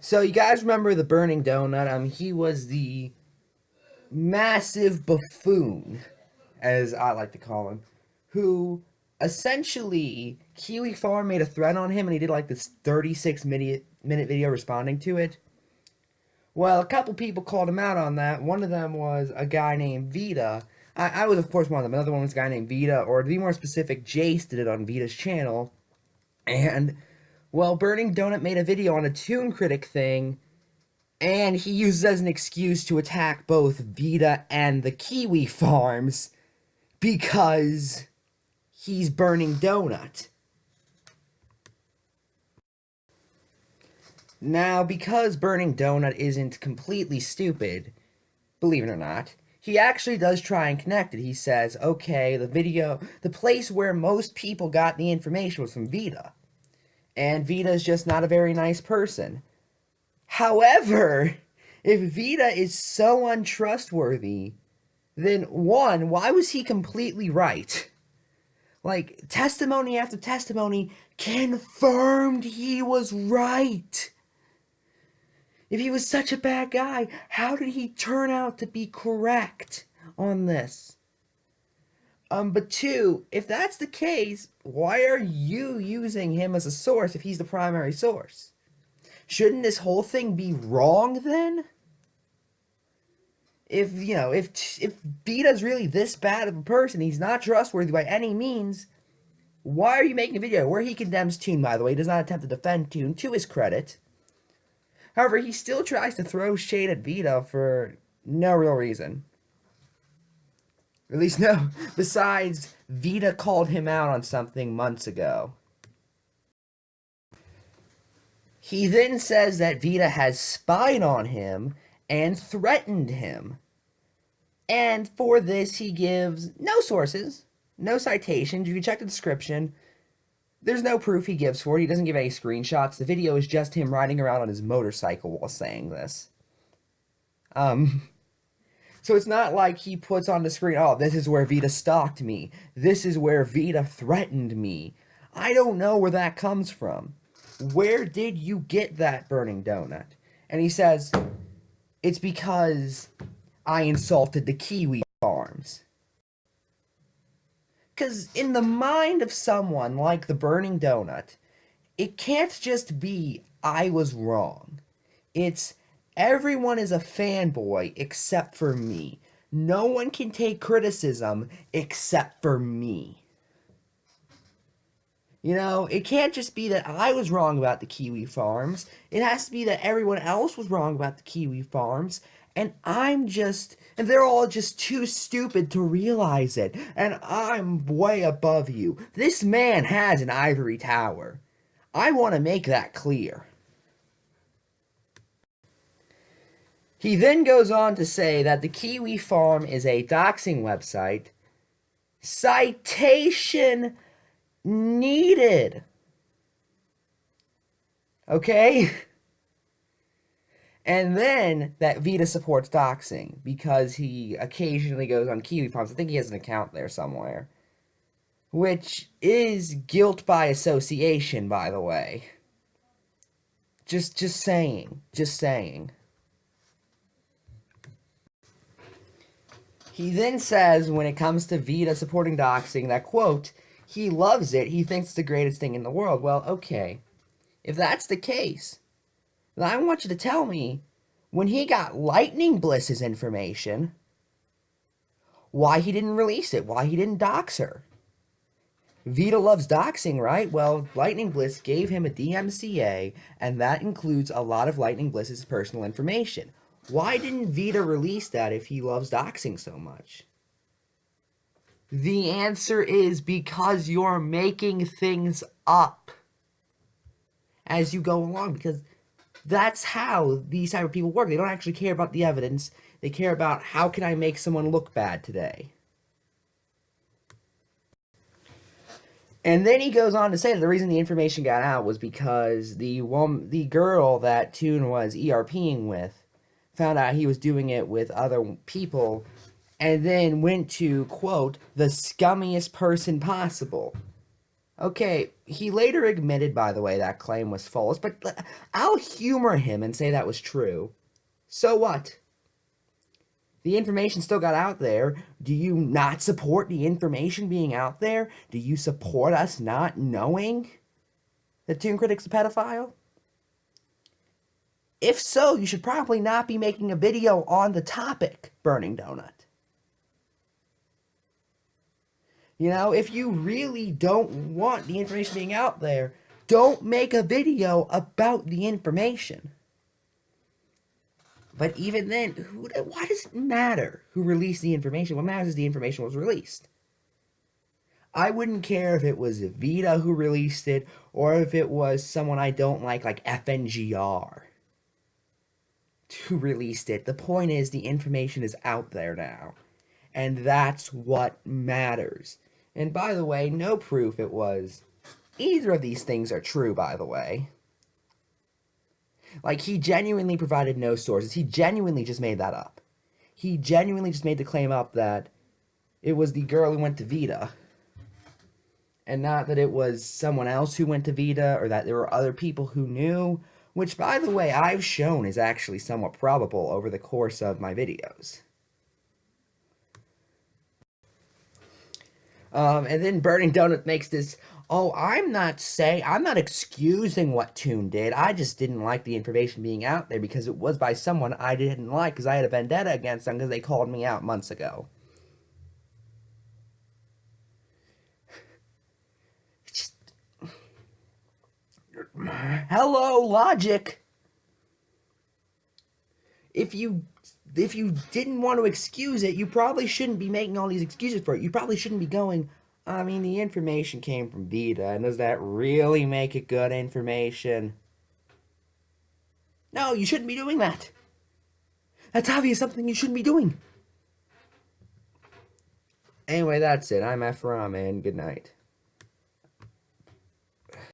So you guys remember the burning donut? He was the massive buffoon, as I like to call him, who essentially Kiwi Farm made a threat on him, and he did like this 36-minute video responding to it. Well, a couple people called him out on that. One of them was a guy named Vida. I was, of course, one of them. Another one was a guy named Vida, or to be more specific, Jace did it on Vida's channel. And, well, Burning Donut made a video on a ToonKritic thing, and he uses as an excuse to attack both Vida and the Kiwi Farms because he's Burning Donut. Now, because Burning Donut isn't completely stupid, believe it or not, he actually does try and connect it. He says, okay, the place where most people got the information was from Vida. And Vita's just not a very nice person. However, if Vida is so untrustworthy, then one, why was he completely right? Like, testimony after testimony confirmed he was right. If he was such a bad guy, how did he turn out to be correct on this? But two, if that's the case, why are you using him as a source if he's the primary source? Shouldn't this whole thing be wrong then? If Vita's really this bad of a person, he's not trustworthy by any means, why are you making a video where he condemns Toon, by the way? He does not attempt to defend Toon, to his credit. However, he still tries to throw shade at Vida for no real reason. At least no, besides Vida called him out on something months ago. He then says that Vida has spied on him and threatened him. And for this, he gives no sources, no citations. You can check the description. There's no proof he gives for it. He doesn't give any screenshots. The video is just him riding around on his motorcycle while saying this. So it's not like he puts on the screen, oh, this is where Vida stalked me. This is where Vida threatened me. I don't know where that comes from. Where did you get that burning donut? And he says, it's because I insulted the Kiwi Farms. Because in the mind of someone like the burning donut, it can't just be, I was wrong. It's, everyone is a fanboy except for me. No one can take criticism except for me. You know, it can't just be that I was wrong about the Kiwi Farms. It has to be that everyone else was wrong about the Kiwi Farms. And they're all just too stupid to realize it. And I'm way above you. This man has an ivory tower. I want to make that clear. He then goes on to say that the Kiwi Farm is a doxing website. Citation needed. Okay? And then that Vida supports doxing because he occasionally goes on Kiwi Farms. I think he has an account there somewhere. Which is guilt by association, by the way. Just saying. Just saying. He then says, when it comes to Vida supporting doxing, that, quote, he loves it. He thinks it's the greatest thing in the world. Well, okay. If that's the case, then I want you to tell me, when he got Lightning Bliss's information, why he didn't release it, why he didn't dox her. Vida loves doxing, right? Well, Lightning Bliss gave him a DMCA, and that includes a lot of Lightning Bliss's personal information. Why didn't Vida release that if he loves doxing so much? The answer is because you're making things up as you go along, because that's how these type of people work. They don't actually care about the evidence. They care about, how can I make someone look bad today? And then he goes on to say that the reason the information got out was because the girl that Toon was ERPing with found out he was doing it with other people, and then went to, quote, the scummiest person possible. Okay, he later admitted, by the way, that claim was false, but I'll humor him and say that was true. So what? The information still got out there. Do you not support the information being out there? Do you support us not knowing that ToonKritic's a pedophile? If so, you should probably not be making a video on the topic, Burning Donut. You know, if you really don't want the information being out there, don't make a video about the information. But even then, why does it matter who released the information? What matters is the information was released. I wouldn't care if it was Vida who released it, or if it was someone I don't like FNGR, who released it. The point is, the information is out there now. And that's what matters. And by the way, no proof it was. Either of these things are true, by the way. Like, he genuinely provided no sources. He genuinely just made that up. He genuinely just made the claim up that it was the girl who went to Vida. And not that it was someone else who went to Vida, or that there were other people who knew. Which, by the way, I've shown is actually somewhat probable over the course of my videos. And then Burning Donut makes this, oh, I'm not excusing what Toon did. I just didn't like the information being out there because it was by someone I didn't like because I had a vendetta against them because they called me out months ago. Just... Hello, logic. If you didn't want to excuse it, you probably shouldn't be making all these excuses for it. You probably shouldn't be going, I mean, the information came from Vida, and does that really make it good information? No, you shouldn't be doing that. That's obvious something you shouldn't be doing. Anyway, that's it. I'm Ephrom, and good night.